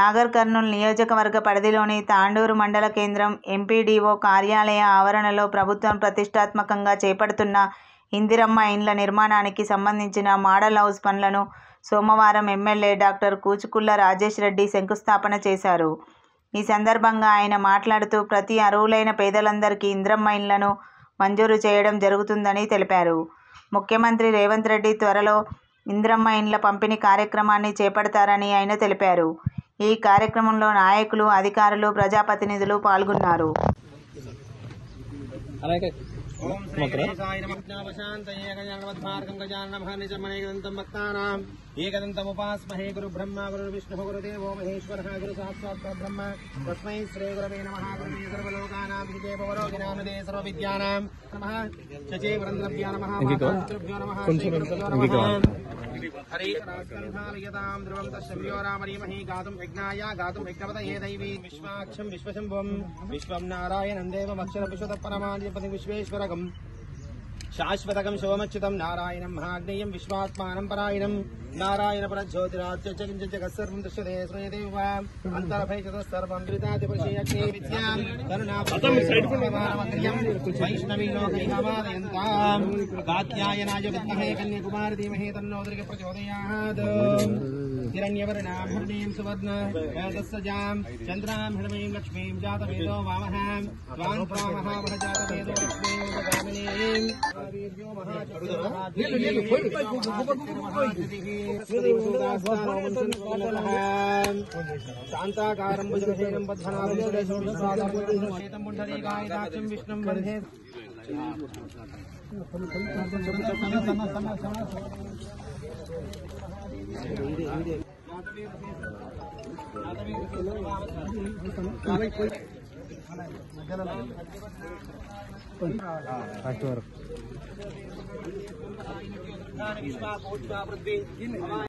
నాగర్ కర్నూల్ నియోజకవర్గ పరిధిలోని తాండూరు మండల కేంద్రం ఎంపీడీఓ కార్యాలయ ఆవరణలో ప్రభుత్వం ప్రతిష్టాత్మకంగా చేపడుతున్న ఇందిరమ్మ ఇండ్ల నిర్మాణానికి సంబంధించిన మోడల్ హౌస్ పనులను సోమవారం ఎమ్మెల్యే డాక్టర్ కూచుకుల్ల రాజేష్ రెడ్డి శంకుస్థాపన చేశారు. ఈ సందర్భంగా ఆయన మాట్లాడుతూ ప్రతి అర్హులైన పేదలందరికీ ఇందిరమ్మ ఇండ్లను మంజూరు చేయడం జరుగుతుందని తెలిపారు. ముఖ్యమంత్రి రేవంత్ రెడ్డి త్వరలో ఇందిరమ్మ ఇండ్ల పంపిణీ కార్యక్రమాన్ని చేపడతారని ఆయన తెలిపారు. ఈ కార్యక్రమంలో నాయకులు, అధికారులు, ప్రజాప్రతినిధులు పాల్గొన్నారు. ఏకదంతముపాస్మహే గురు బ్రహ్మ గురు విష్ణు గురుదేవో మహేశ్వర గురు సాక్షాత్ బ్రహ్మ తస్మై శ్రీ గురవే నమః. గురువే సర్వలోకానాం విజయపవరోగినామదే సర్వవిద్యానాం నమః. చచేవరంద్రభ్యో నమః. మాతాపితృభ్యో నమః. హరే రాజకంఠాలయతాం ధ్రువం తస్యో రామరీమహి గాతుం యజ్ఞాయ గాతుం యజ్ఞపతయే దైవీ విశ్వాక్షం విశ్వశంభుం విశ్వం నారాయణం దేవమక్షర విశ్వత పరమాణ్యపతి విశ్వేశ్వరకం శాశ్వతకం శివమచ్యుతం నారాయణం మహాగ్నేయం విశ్వాత్మానం పరాయణం నారాయణ పరజ్యోతిరాజ్యజగత్సర్వం దృశ్యతే శ్రూయతే వా అంతరభైచతస్సర్వం త్రితాదిపరిశేయగ్నే విద్యాం కరుణాపరమగ్ర్యం వైష్ణవీలోకైకమాదయంతాం కాత్యాయనాయ విద్మహే కన్యాకుమారి ధీమహి తన్నో దుర్గే ప్రచోదయాత్. హిరణ్యవర్ణాం హిరణీం సువర్ణ వేదస్సజాం చంద్రాం హిరణీం లక్ష్మీం జాతవేదో వామహాం త్వాం ప్రామహామహ జాతవేదో లక్ష్మీం ఉపగామినీం శాంతాకారం భుజగశేనం పద్మనాభం సురేశం విశ్వాసం పుండరీకాయదాక్షం విష్ణుం వందే.